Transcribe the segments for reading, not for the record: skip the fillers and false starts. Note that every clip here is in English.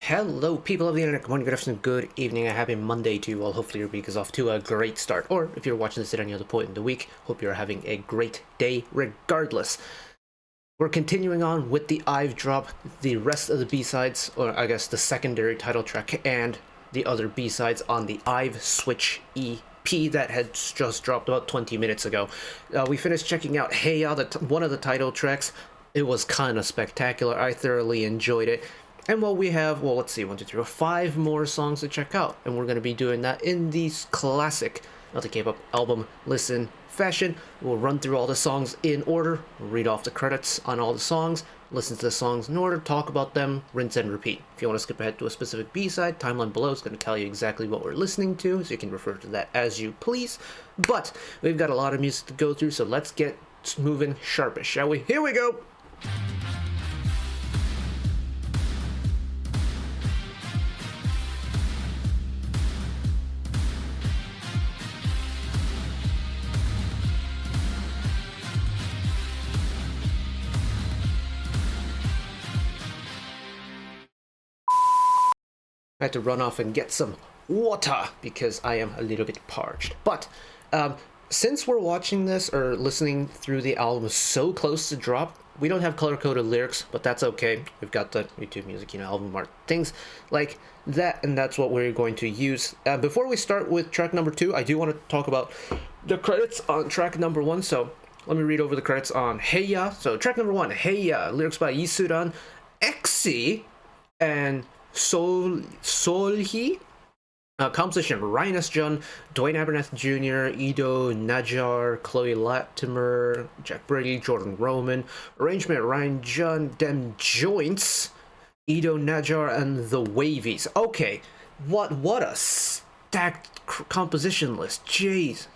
Hello, people of the internet. Good morning, good afternoon, good evening, a happy Monday to you all. Hopefully your week is off to a great start. Or if you're watching this at any other point in the week, hope you're having a great day regardless. We're continuing on with the IVE drop, the rest of the B-sides, or I guess the secondary title track, and the other B-sides on the IVE Switch EP that had just dropped about 20 minutes ago. We finished checking out HEYA, one of the title tracks. It was kind of spectacular. I thoroughly enjoyed it. And we have, let's see, 1, 2, 3, 4, 5 more songs to check out. And we're going to be doing that in the classic, not the K-pop album listen fashion. We'll run through all the songs in order, read off the credits on all the songs, listen to the songs in order, talk about them, rinse and repeat. If you want to skip ahead to a specific B-side, timeline below is going to tell you exactly what we're listening to, so you can refer to that as you please. But we've got a lot of music to go through, so let's get moving sharpish, shall we? Here we go! I had to run off and get some water because I am a little bit parched. But since we're watching this or listening through the album so close to drop, we don't have color-coded lyrics, but that's okay. We've got the YouTube Music, album art, things like that, and that's what we're going to use. Before we start with track number 2, I do want to talk about the credits on track number 1, so let me read over the credits on HEYA. So track number 1, HEYA, lyrics by Isuran, Exi, and Solhi. Composition: Ryan S. Jun, Dwayne Abernathy Jr., Ido Najar, Chloe Latimer, Jack Brady, Jordan Roman. Arrangement: Ryan Jun, Dem Joints, Ido Najar, and the Wavies. Okay, what a stacked composition list. Jeez.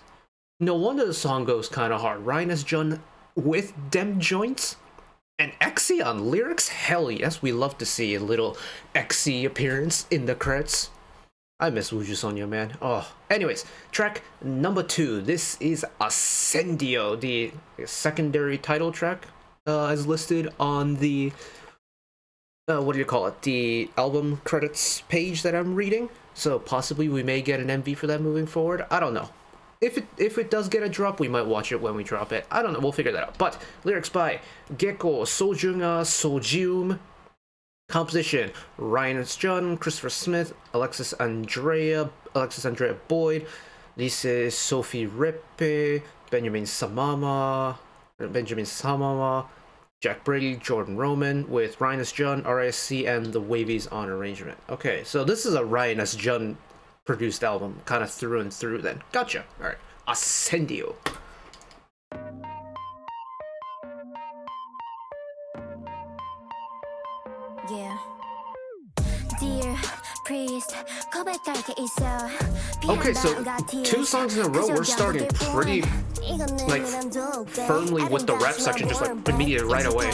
No wonder the song goes kind of hard. Ryan S. Jun with Dem Joints? And Exi on lyrics? Hell yes, we love to see a little Exi appearance in the credits. I miss Wuju Sonya, man. Oh, anyways, track number 2. This is Accendio, the secondary title track, as listed on the the album credits page that I'm reading. So possibly we may get an MV for that moving forward. I don't know. If it does get a drop, we might watch it when we drop it. I don't know, we'll figure that out. But lyrics by Gecko, Sojunga, Sojium. Composition: Ryan S. Jun, Christopher Smith, Alexis Andrea Boyd. This is Sophie Repe, Benjamin Samama, Jack Brady, Jordan Roman, with Ryan S. Jun, RISC, and the Wavies on arrangement. Okay, so this is a Ryan S. Jun produced album, kind of through and through then. Gotcha. Alright. Accendio. Yeah. Dear priest, okay, so 2 songs in a row, we're starting pretty firmly with the rap section, just immediately right away.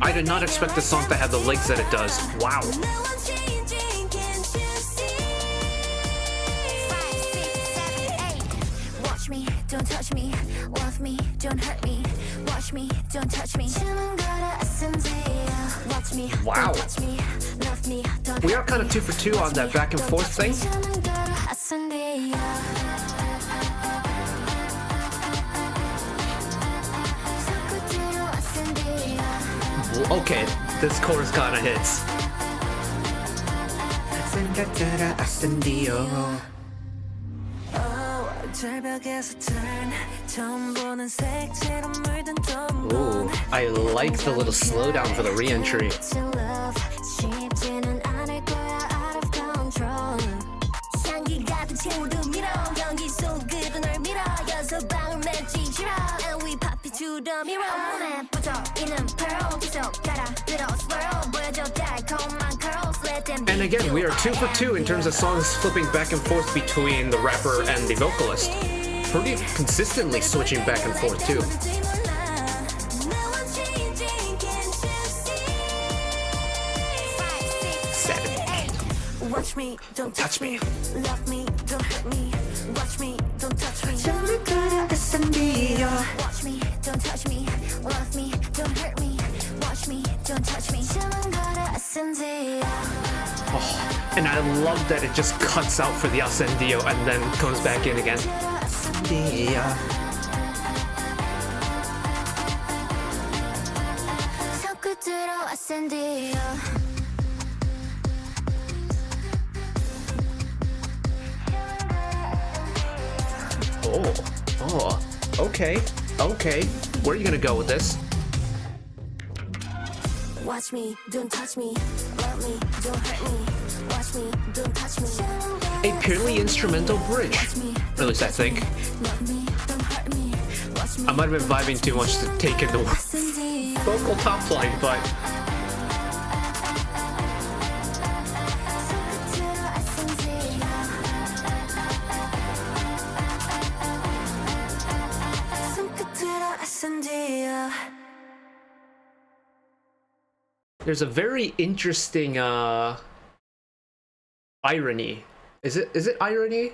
I did not expect the song to have the legs that it does. Wow. Watch me, don't touch me. Love me, don't hurt me. Watch me, don't touch me. Wow. We are kind of 2 for 2 on that back and forth thing. Okay, this chorus kind of hits. Ooh, I like the little slowdown for the re-entry. And again, we are 2 for 2 in terms of songs flipping back and forth between the rapper and the vocalist. Pretty consistently switching back and forth too. Watch me, don't touch me. Love me, don't hurt me. Watch me, don't touch me. Watch me, don't touch me. Love me, don't hurt me. Watch me, don't touch me. Oh, and I love that it just cuts out for the Accendio and then comes back in again. Oh, okay. Where are you gonna go with this? Watch me, don't touch me. Love me, don't hurt me. Watch me, don't touch me. A purely instrumental bridge. Or at least I think. I might have been vibing too much to take in the vocal top line, but there's a very interesting irony. Is it irony?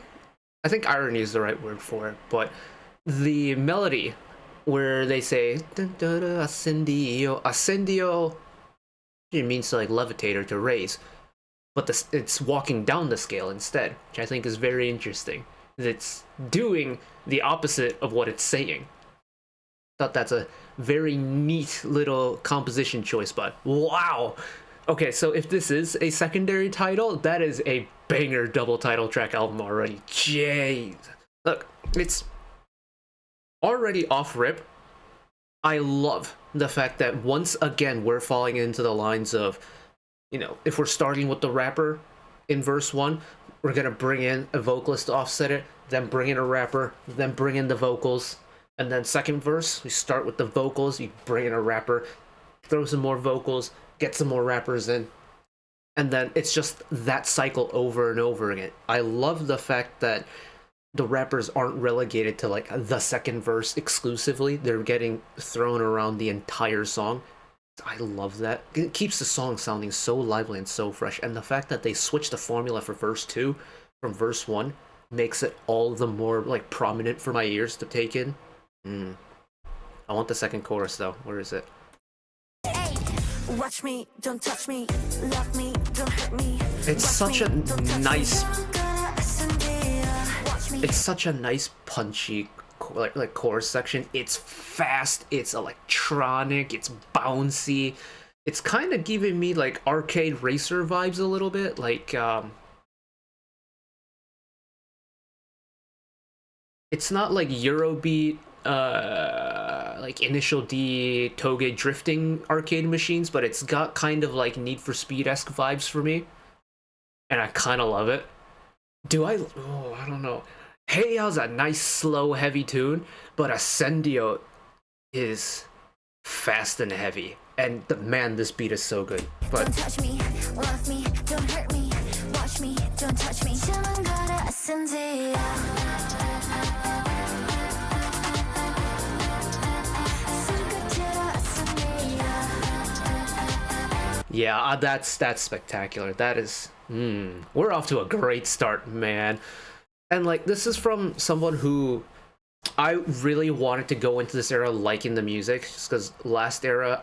I think irony is the right word for it, but the melody where they say Accendio. Accendio, it means to like levitate or to raise, but it's walking down the scale instead, which I think is very interesting. It's doing the opposite of what it's saying. Thought that's a very neat little composition choice, but wow. Okay, so if this is a secondary title, that is a banger double title track album already. Jeez. Look, it's already off rip. I love the fact that once again we're falling into the lines of, you know, if we're starting with the rapper in verse 1, we're gonna bring in a vocalist to offset it, then bring in a rapper, then bring in the vocals. And then second verse, we start with the vocals, you bring in a rapper, throw some more vocals, get some more rappers in. And then it's just that cycle over and over again. I love the fact that the rappers aren't relegated to like the second verse exclusively. They're getting thrown around the entire song. I love that. It keeps the song sounding so lively and so fresh. And the fact that they switched the formula for verse 2 from verse 1 makes it all the more like prominent for my ears to take in. I want the second chorus though. Where is it? Watch me, don't touch me. Love me, don't hurt me. It's such a nice. It's such a nice punchy like chorus section. It's fast. It's electronic. It's bouncy. It's kind of giving me like arcade racer vibes a little bit. Like it's not like Eurobeat. Like Initial D, Toge drifting arcade machines, but it's got kind of like Need for Speed-esque vibes for me, and I kind of love it. I don't know. HEYA's a nice slow heavy tune, but Accendio is fast and heavy, and man, this beat is so good. But don't touch me, love me, don't hurt me, watch me, don't touch me. yeah, that's spectacular. That is, we're off to a great start, man. And like, this is from someone who I really wanted to go into this era liking the music, just because last era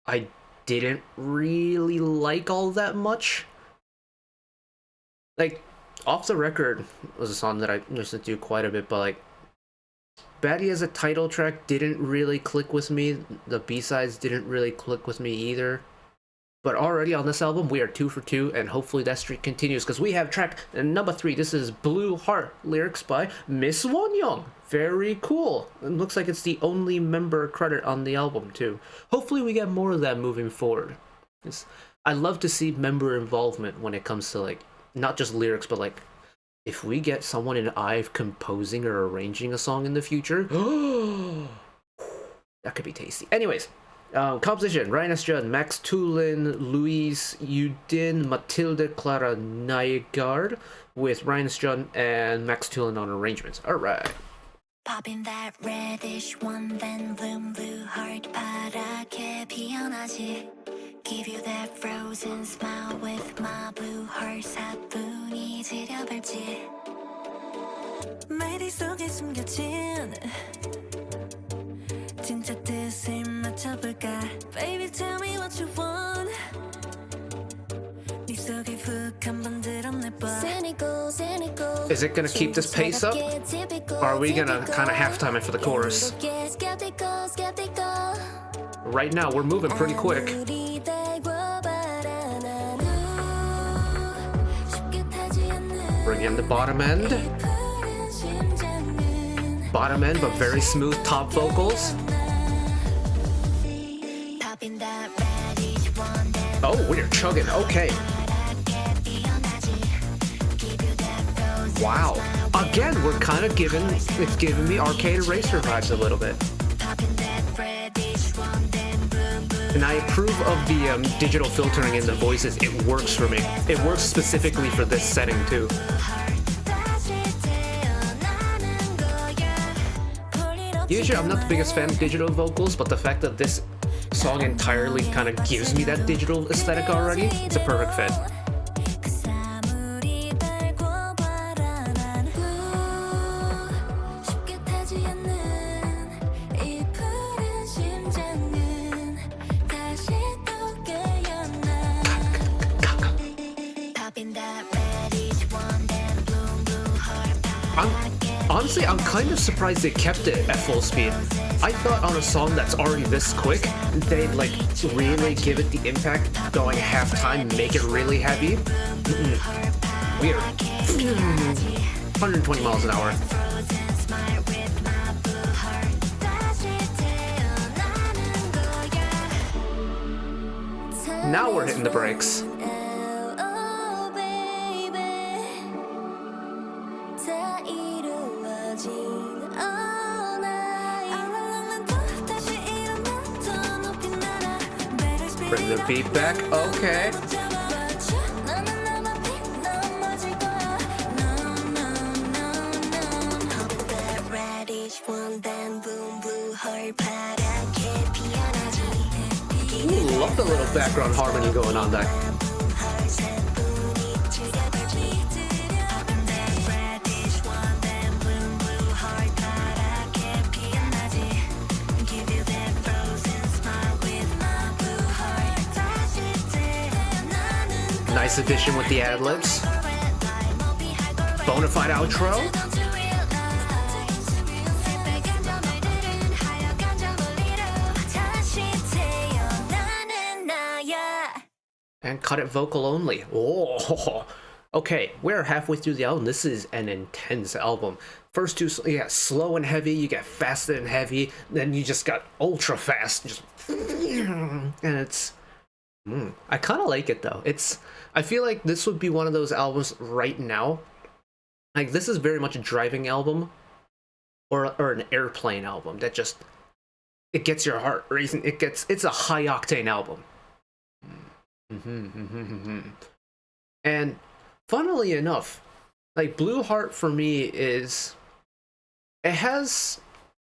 I didn't really like all that much. Like, Off the Record was a song that I listened to quite a bit, but like, Baddie as a title track didn't really click with me. The B-sides didn't really click with me either. But already on this album, we are 2 for 2, and hopefully that streak continues, because we have track number 3. This is Blue Heart, lyrics by Miss Wonyoung. Very cool. It looks like it's the only member credit on the album, too. Hopefully we get more of that moving forward. I love to see member involvement when it comes to, like, not just lyrics, but, like, if we get someone in IVE composing or arranging a song in the future, that could be tasty. Anyways. Composition: Ryan S. Judd, Max Tulin, Louise Udin, Matilde Clara Nygaard, with Ryan S. Judd and Max Tulin on arrangements. Alright. Popping that reddish one, then bloom blue heart 파랗게 피어나지. Give you that frozen smile with my blue heart 사뿐히 지려발지 멜디 속에 숨겨진 진짜 뜻을 맞춰볼까 Baby tell me what you want 네 속에 훅 한번 드러내봐 Is it gonna keep this pace up? Or are we gonna kind of halftime it for the chorus? Right now, we're moving pretty quick. Bring in the bottom end. Bottom end, but very smooth top vocals. Oh, we're chugging. Okay. Wow. Again, we're kind of it's giving me Arcade Racer vibes a little bit. And I approve of the digital filtering in the voices. It works for me. It works specifically for this setting too. Usually I'm not the biggest fan of digital vocals, but the fact that this song entirely kind of gives me that digital aesthetic already, it's a perfect fit. Honestly, I'm kind of surprised they kept it at full speed. I thought on a song that's already this quick, they'd like really give it the impact, going halftime, make it really heavy. Weird. 120 miles an hour. Now we're hitting the brakes. Bring the beat back, okay. Ooh, love the little background harmony going on there. Nice addition with the ad-libs. Bonafide outro. And cut it vocal only. Oh, okay, we're halfway through the album. This is an intense album. First two, you got slow and heavy, you got fast and heavy, then you just got ultra fast. Just, and it's, I kind of like it though. I feel like this would be one of those albums right now. Like this is very much a driving album, or an airplane album that just, it gets your heart racing. It's a high octane album. And funnily enough, like Blue Heart for me it has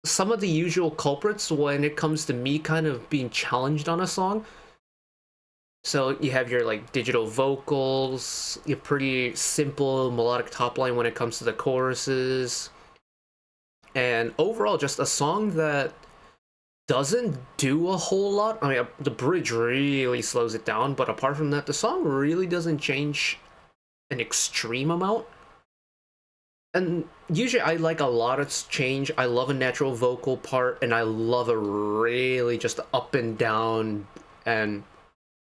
some of the usual culprits when it comes to me kind of being challenged on a song. So you have your like digital vocals, your pretty simple melodic top line when it comes to the choruses, and overall just a song that doesn't do a whole lot. I mean, the bridge really slows it down, but apart from that, the song really doesn't change an extreme amount. And usually I like a lot of change. I love a natural vocal part, and I love a really just up and down and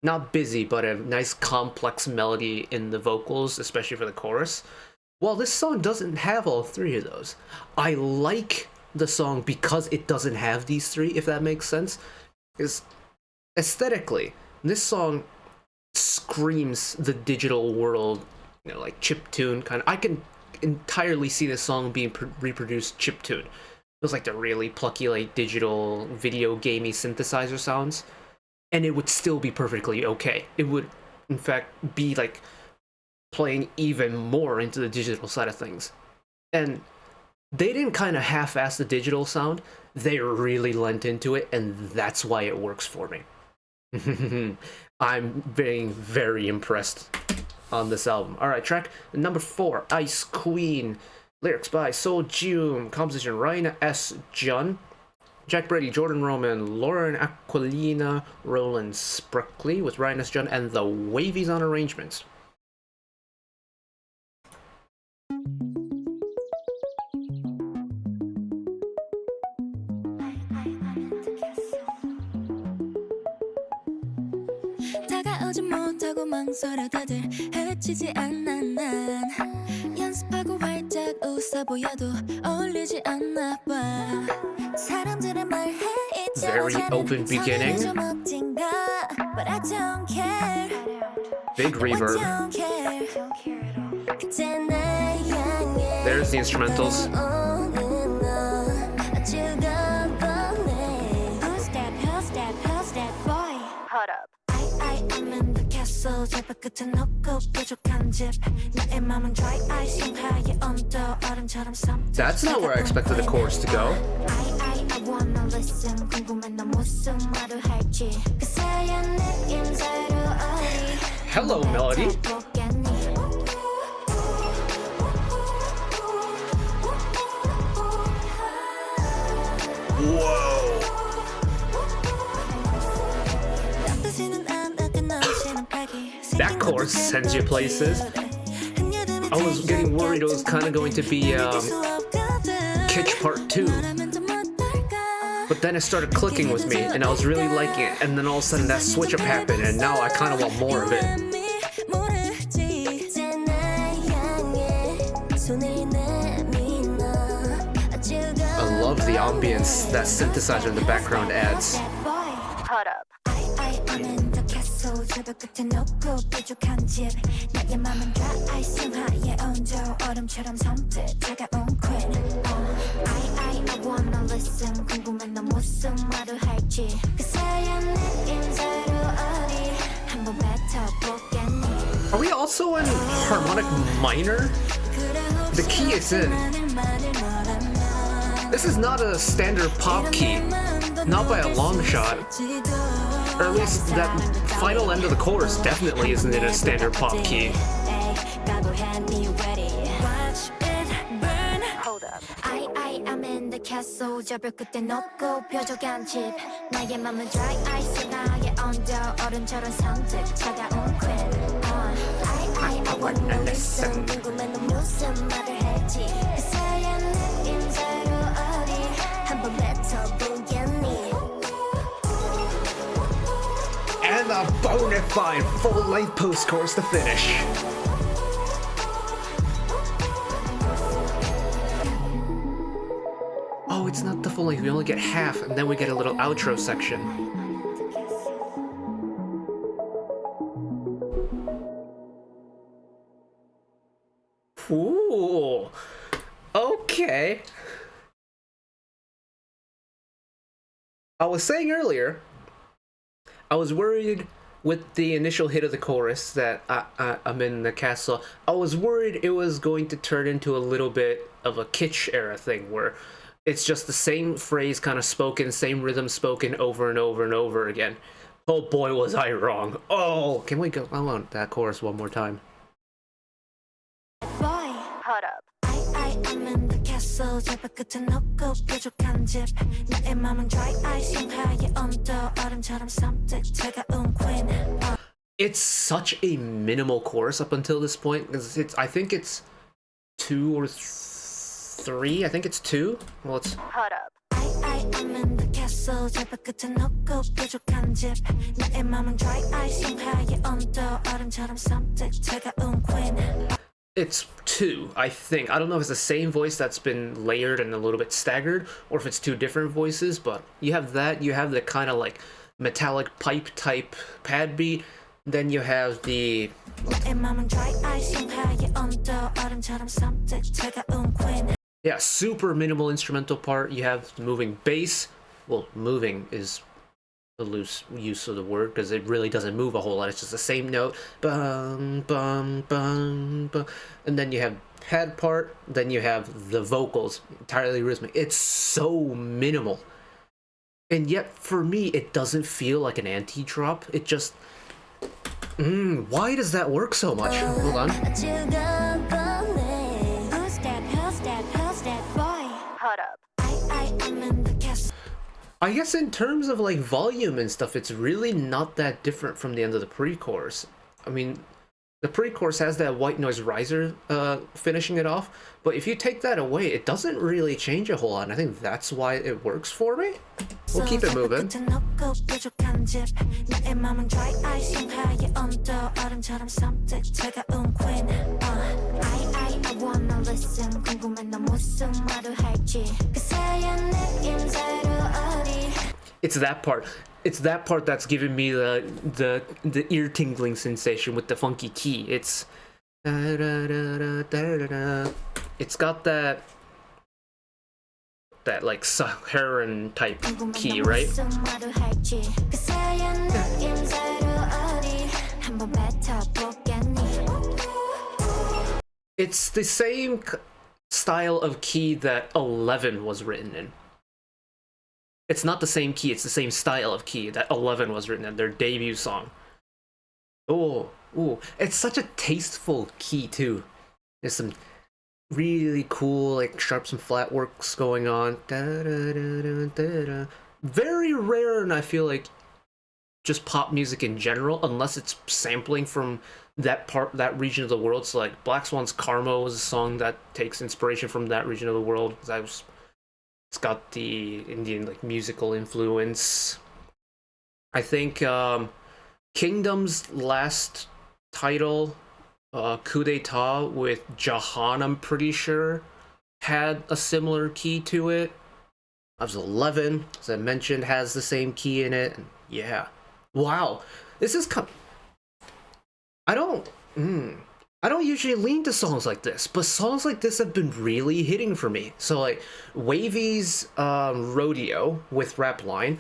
not busy, but a nice complex melody in the vocals, especially for the chorus. Well, this song doesn't have all three of those. I like the song because it doesn't have these three, if that makes sense. Because aesthetically, this song screams the digital world, you know, like chiptune kind of. I can entirely see this song being reproduced chiptune. It was like the really plucky, like digital video gamey synthesizer sounds. And it would still be perfectly okay. It would, in fact, be like playing even more into the digital side of things. And they didn't kind of half-ass the digital sound. They really lent into it, and that's why it works for me. I'm being very impressed on this album. Alright, track number 4, Ice Queen. Lyrics by Soul June. Composition Raina S. Jun. Jack Brady, Jordan Roman, Lauren Aquilina, Roland Sprickley with Ryan S. Jun, and the Wavies on arrangements. 다가오지 못하고 망설여 다들 해치지 않아 난 연습하고 활짝 웃어 보여도 어울리지 않나 봐 사람들은 말해 Very open beginning. But I don't care. Big reverb. There's the instrumentals. Hold up. I am in the castle. 제발 끝에 놓고 뾰족한 집. 나의 맘은 dry ice 흉하의 온도 얼음처럼 섬. That's not where I expected the chorus to go. I wanna listen. 궁금해 너 무슨 말을 할지. 그새의 느낌대로 어디. Hello, melody. Whoa. That chorus sends you places. I was getting worried it was kind of going to be Kitsch Part 2. But then it started clicking with me, and I was really liking it, and then all of a sudden that switch up happened, and now I kind of want more of it. I love the ambience that synthesizer in the background adds. Hold up. 저도 끝에 놓고 뾰족한 집 나의 맘은 dry ice 흉하의 온도 얼음처럼 섬뜩 차가운 queen I wanna listen 궁금해 너 무슨 말을 할지 그새의 느낌대로 어디 한번 뱉어보겠니 Are we also in harmonic minor? The key is in. This is not a standard pop key, not by a long shot. Or at least that final end of the chorus definitely isn't in a standard pop key. Hold up. I am in the castle. 저별 끝에 놓고 뾰족한 집. 나의 맘은 dry ice 나의 온도 얼음처럼 섬뜩 차가운 queen. I wanna listen. 궁금해 너 무슨 말을 할지. 그새의 느낌대로 어디 한번 뱉어보겠니. And a bona fide full-length post-chorus to finish. Oh, it's not the full length. We only get half, and then we get a little outro section. Ooh. Okay. I was saying earlier, I was worried with the initial hit of the chorus that I'm in the castle. I was worried it was going to turn into a little bit of a kitsch era thing where it's just the same phrase kind of spoken, same rhythm spoken over and over and over again. Oh boy, was I wrong. Oh, can we go on that chorus one more time? Boy, hold up. I am in the castle. 제발 끝에 놓고 뾰족한 집. 나의 맘은 dry ice 흉하의 온도 얼음처럼 섬뜩 차가운 queen. It's such a minimal chorus up until this point because I think it's 2 or 3. I think it's 2. Well, it's hold up. I am in the castle. 제발 끝에 놓고 뾰족한 집. 나의 맘은 dry ice 흉하의 온도 얼음처럼 섬뜩 차가운 queen. It's 2, I think. I don't know if it's the same voice that's been layered and a little bit staggered, or if it's 2 different voices, but you have that, you have the kind of like metallic pipe type pad beat, then you have the... Yeah, super minimal instrumental part. You have moving bass. Well, moving is a loose use of the word because it really doesn't move a whole lot. It's just the same note. Bum, bum, bum, bum. And then you have pad part. Then you have the vocals, entirely rhythmic. It's so minimal. And yet, for me, it doesn't feel like an anti-drop. It just... why does that work so much? Hold on. Who's that? Who's that? Who's that boy? Hold up. I am in the castle. I guess in terms of like volume and stuff, it's really not that different from the end of the pre-chorus. I mean, the pre-chorus has that white noise riser finishing it off, but if you take that away, it doesn't really change a whole lot, and I think that's why it works for me. We'll keep it moving. It's that part. It's that part that's giving me the ear tingling sensation with the funky key. It's got that like Saharan type key, right? It's the same style of key that 11 was written in. It's not the same key, it's the same style of key that 11 was written in, their debut song. Oh, it's such a tasteful key too. There's some really cool, like sharp and flat works going on. Very rare, and I feel like just pop music in general, unless it's sampling from that region of the world. So like Black Swan's Karma was a song that takes inspiration from that region of the world. It's got the Indian like musical influence. I think Kingdom's last title, Coup d'etat with Jahan, I'm pretty sure, had a similar key to it. I was 11, as I mentioned, has the same key in it. And yeah, wow, this is I don't usually lean to songs like this, but songs like this have been really hitting for me. So like Wavy's Rodeo with Rap Line,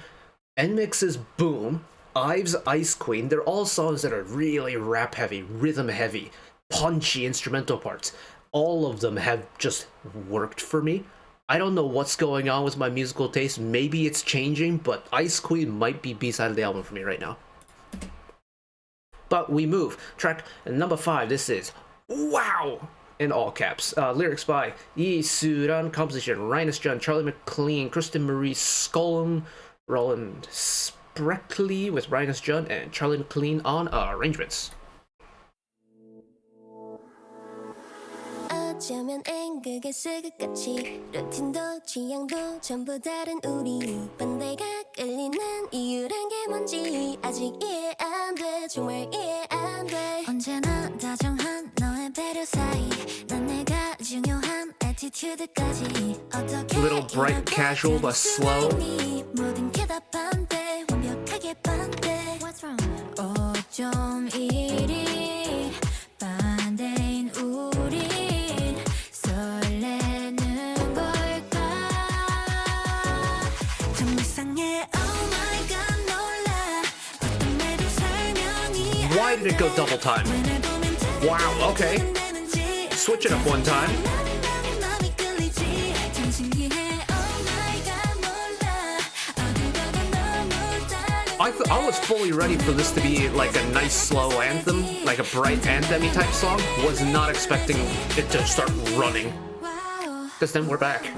NMIX's Boom, IVE's Ice Queen, they're all songs that are really rap heavy, rhythm heavy, punchy instrumental parts. All of them have just worked for me. I don't know what's going on with my musical taste. Maybe it's changing, but Ice Queen might be B-side of the album for me right now. But we move. Track number 5, this is Wow! In all caps. Lyrics by Yi Suran, composition Rhinus John, Charlie McLean, Kristen Marie Scullum, Roland Spreckley with Rhinus John, and Charlie McLean on arrangements. 어쩌면 앵글게 스긋같이 루틴도 취향도 전부 다른 우리 반대가 끌리는 이유란 게 뭔지 아직 이해 안 돼 정말 이해 안 돼 언제나 다정한 너의 배려 사이 난 내가 중요한 attitude까지 어떻게 Little bright casual but slow. 모든 게 다 반대 완벽하게 반대 What's wrong? 어쩜 이리 반대인 우리 Why did it go double time? Wow, okay. Switch it up one time. I was fully ready for this to be like a nice slow anthem, like a bright anthem-y type song. Was not expecting it to start running. Because then we're back.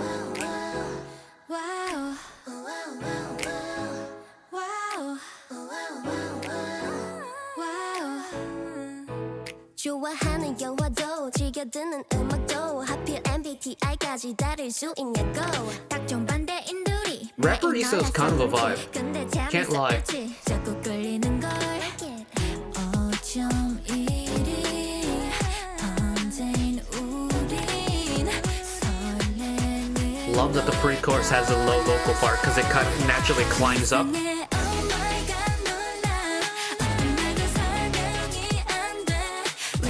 좋아하는 영화도 즐겨 듣는 음악도 하필 MBTI까지 다를 수 있냐고 딱 정반대인 둘이 Rapper Issa's kind of a vibe. Can't lie. 자꾸 끌리는 걸 어쩜 이리 반대인 우린 설레는 Love that the pre-chorus has a low vocal part because it kind of naturally climbs up.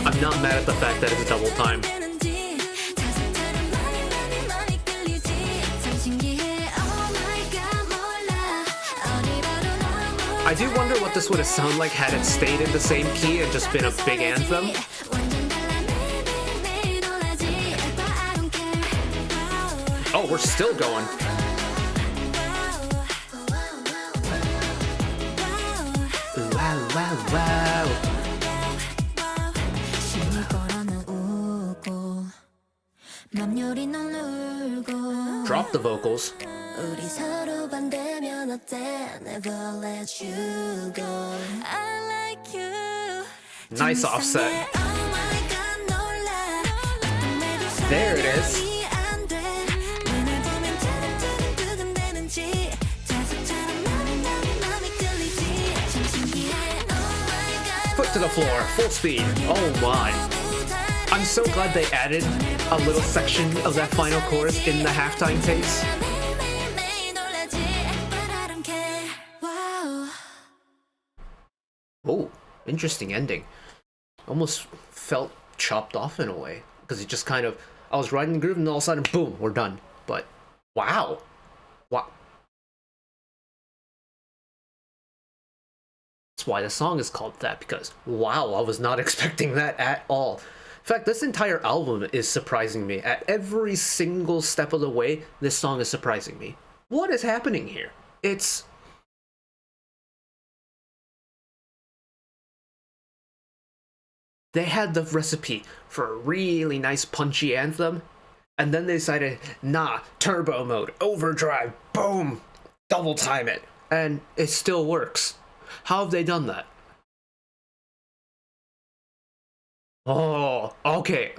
I'm not mad at the fact that it's double time. I do wonder what this would have sounded like had it stayed in the same key and just been a big anthem. Oh, we're still going. wow. Drop the vocals. Nice offset. There it is. Foot to the floor, full speed. Oh my. I'm so glad they added a little section of that final chorus in the halftime takes. Oh, interesting ending. Almost felt chopped off in a way, because it just kind of, I was riding the groove and all of a sudden, boom, we're done. But wow. Wow. That's why the song is called that, because wow, I was not expecting that at all. In fact, this entire album is surprising me. At every single step of the way, this song is surprising me. What is happening here? They had the recipe for a really nice punchy anthem, and then they decided, nah, turbo mode, overdrive, boom, double time it, and it still works. How have they done that? Oh, okay.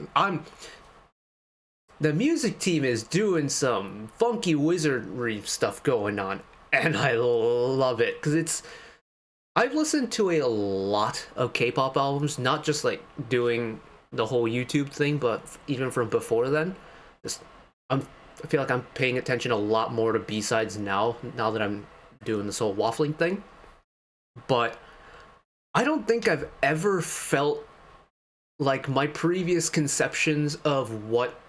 The music team is doing some funky wizardry stuff going on, and I love it, because I've listened to a lot of K-pop albums, not just like doing the whole YouTube thing, but even from before then. I feel like I'm paying attention a lot more to B-sides now that I'm doing this whole waffling thing. But I don't think I've ever felt like my previous conceptions of what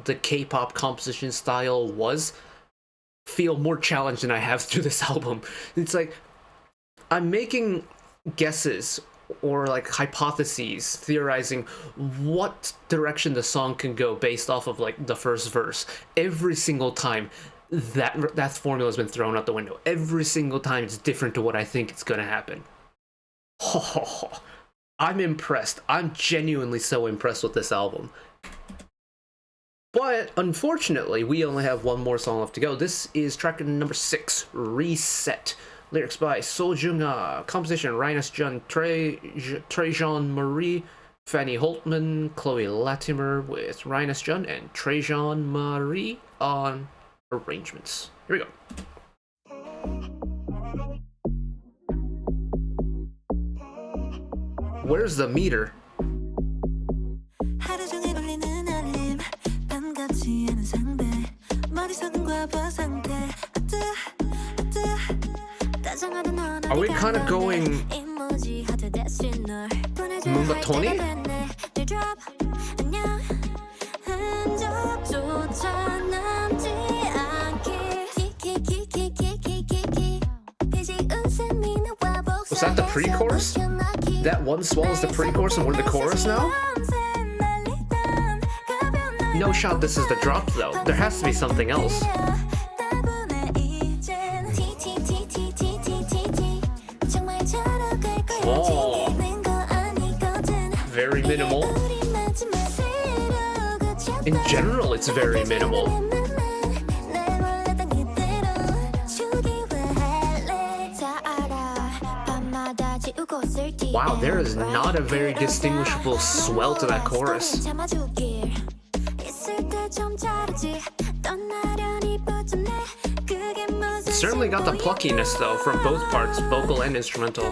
the K-pop composition style was feel more challenged than I have through this album. It's like I'm making guesses or like hypotheses, theorizing what direction the song can go based off of like the first verse. Every single time that formula has been thrown out the window. Every single time it's different to what I think it's gonna happen. I'm impressed. I'm genuinely so impressed with this album. But unfortunately, we only have one more song left to go. This is track number 6, Reset. Lyrics by So Jung-ah. Composition, Rhinus Jun, Trajan Marie, Fanny Holtman, Chloe Latimer with Rhinus Jun, and Trajan Marie on arrangements. Here we go. Where's the meter? Are we kind of going Moonbatoni? Was that the pre-chorus? That one swell is the pre-chorus and we're the chorus now? No shot this is the drop though. There has to be something else. Oh, very minimal. In general, it's very minimal. Wow, there is not a very distinguishable swell to that chorus. It certainly got the pluckiness though from both parts, vocal and instrumental.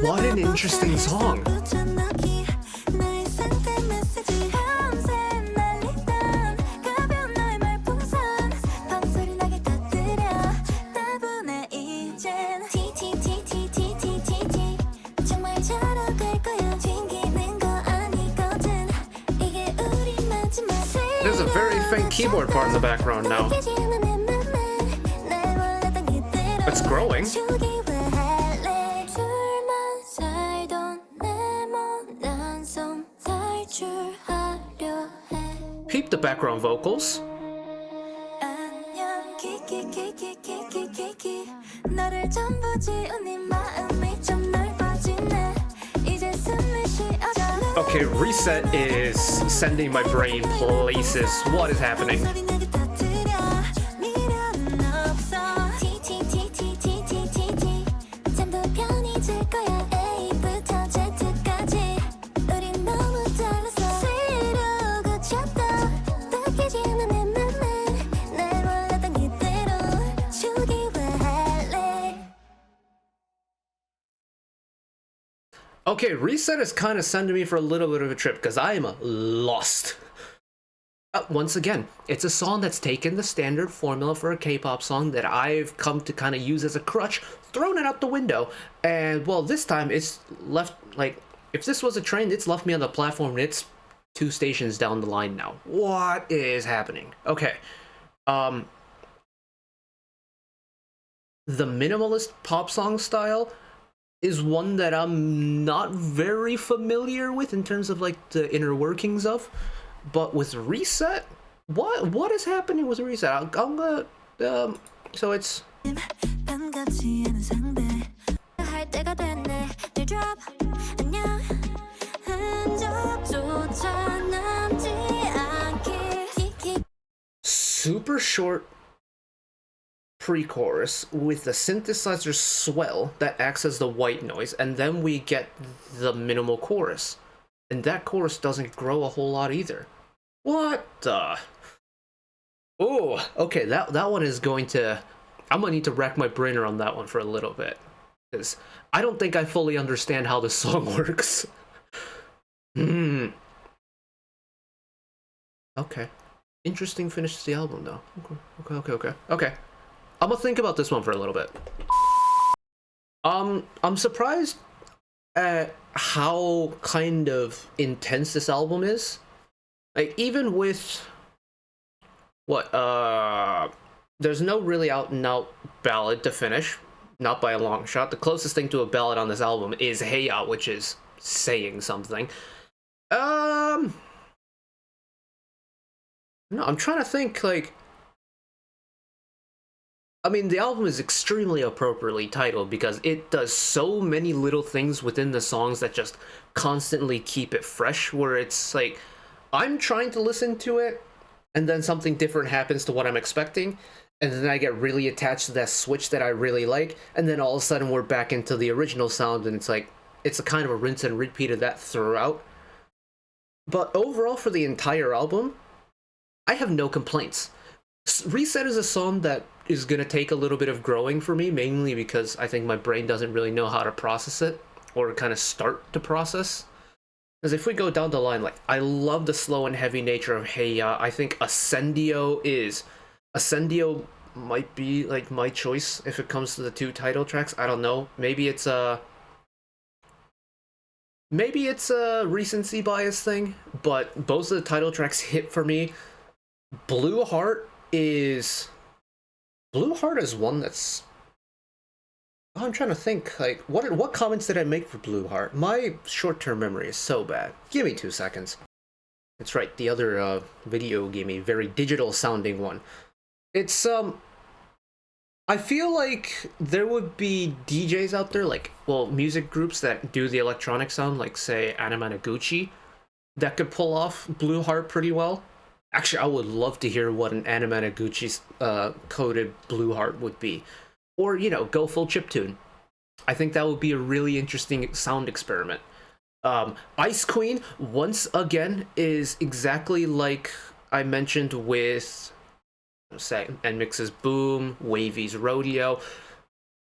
What an interesting song. There's a very faint keyboard part in the background now. It's growing. Peep the background vocals. Okay, reset is sending my brain places. What is happening? Okay, reset is kind of sending me for a little bit of a trip because I am lost. Once again, it's a song that's taken the standard formula for a K-pop song that I've come to kind of use as a crutch, thrown it out the window, and well, this time it's left, like, if this was a train, it's left me on the platform and it's 2 stations down the line now. What is happening? Okay, the minimalist pop song style is one that I'm not very familiar with in terms of like the inner workings of, but with reset, what is happening with reset? I'm gonna so it's super short pre-chorus with the synthesizer swell that acts as the white noise, and then we get the minimal chorus, and that chorus doesn't grow a whole lot either. What the? Oh, okay, that one is going to, I'm gonna need to rack my brain around that one for a little bit, because I don't think I fully understand how this song works. Okay, interesting finish to the album though. Okay, I'm gonna think about this one for a little bit. I'm surprised at how kind of intense this album is. Like, even with what there's no really out and out ballad to finish, not by a long shot. The closest thing to a ballad on this album is HEYA, which is saying something. No, I'm trying to think, like, I mean, the album is extremely appropriately titled because it does so many little things within the songs that just constantly keep it fresh, where it's like, I'm trying to listen to it, and then something different happens to what I'm expecting, and then I get really attached to that switch that I really like, and then all of a sudden we're back into the original sound, and it's like, it's a kind of a rinse and repeat of that throughout. But overall, for the entire album, I have no complaints. Reset is a song that is going to take a little bit of growing for me, mainly because I think my brain doesn't really know how to process it, or kind of start to process. Because if we go down the line, like, I love the slow and heavy nature of HEYA. I think Accendio might be like my choice if it comes to the 2 title tracks. I don't know. Maybe it's a recency bias thing, but both of the title tracks hit for me. Blue Heart is one that's, oh, I'm trying to think, like, what comments did I make for Blue Heart? My short-term memory is so bad. Give me 2 seconds. That's right, the other video gave me a very digital sounding one. It's I feel like there would be DJs out there, like, well, music groups that do the electronic sound, like, say, Anamanaguchi, that could pull off Blue Heart pretty well. Actually, I would love to hear what an Anamanaguchi's coded Blue Heart would be. Or, you know, go full chiptune. I think that would be a really interesting sound experiment. Ice Queen, once again, is exactly like I mentioned with NMIX's Boom, Wavy's Rodeo.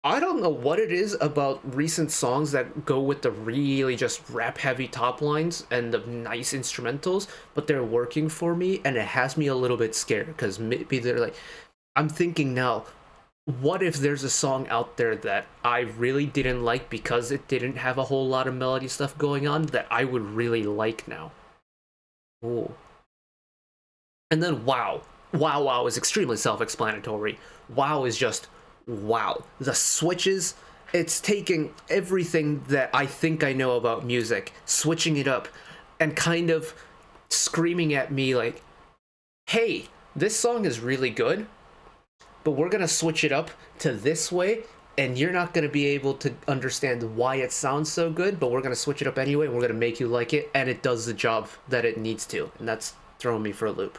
I don't know what it is about recent songs that go with the really just rap-heavy top lines and the nice instrumentals, but they're working for me, and it has me a little bit scared, because maybe they're like, I'm thinking now, what if there's a song out there that I really didn't like because it didn't have a whole lot of melody stuff going on that I would really like now? Ooh. And then Wow. Wow is extremely self-explanatory. Wow is just wow. The switches, it's taking everything that I think I know about music, switching it up, and kind of screaming at me like, hey, this song is really good, but we're gonna switch it up to this way, and you're not going to be able to understand why it sounds so good, but we're going to switch it up anyway, and we're going to make you like it, and it does the job that it needs to, and that's throwing me for a loop.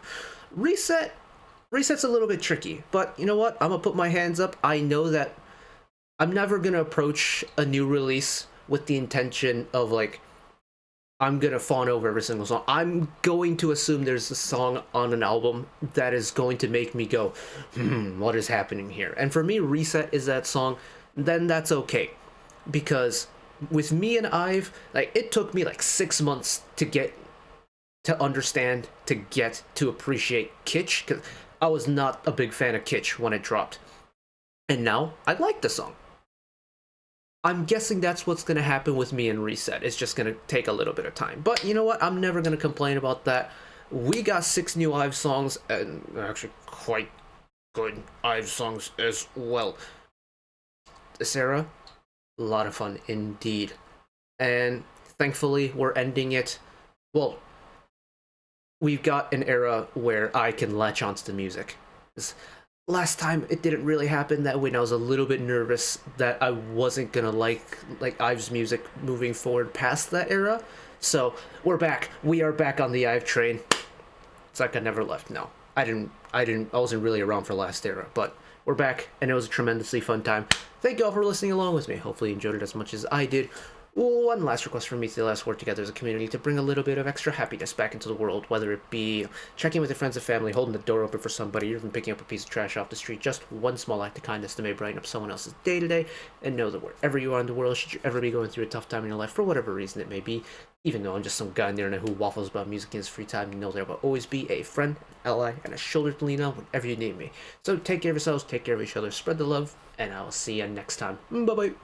Reset's a little bit tricky, but you know what? I'm going to put my hands up. I know that I'm never going to approach a new release with the intention of, like, I'm going to fawn over every single song. I'm going to assume there's a song on an album that is going to make me go, what is happening here? And for me, Reset is that song. Then that's okay. Because with me and IVE, like, it took me like 6 months to get to understand, to get to appreciate Kitsch, because I was not a big fan of Kitsch when it dropped. And now I like the song. I'm guessing that's what's going to happen with me and Reset. It's just going to take a little bit of time. But you know what? I'm never going to complain about that. We got 6 new IVE songs, and actually quite good IVE songs as well. This era, a lot of fun indeed. And thankfully, we're ending it. Well, we've got an era where I can latch onto the music. Last time it didn't really happen that way, and I was a little bit nervous that I wasn't gonna like IVE's music moving forward past that era. So we're back. We are back on the IVE train. It's like I never left. No, I wasn't really around for last era, but we're back, and it was a tremendously fun time. Thank you all for listening along with me. Hopefully you enjoyed it as much as I did. One last request from me to let's work together as a community to bring a little bit of extra happiness back into the world, whether it be checking with your friends and family, holding the door open for somebody, or even picking up a piece of trash off the street. Just one small act of kindness that may brighten up someone else's day today. And know that wherever you are in the world, should you ever be going through a tough time in your life, for whatever reason it may be, even though I'm just some guy on the internet who waffles about music in his free time, you know there will always be a friend, ally, and a shoulder to lean on whenever you need me. So take care of yourselves, take care of each other, spread the love, and I will see you next time. Bye-bye.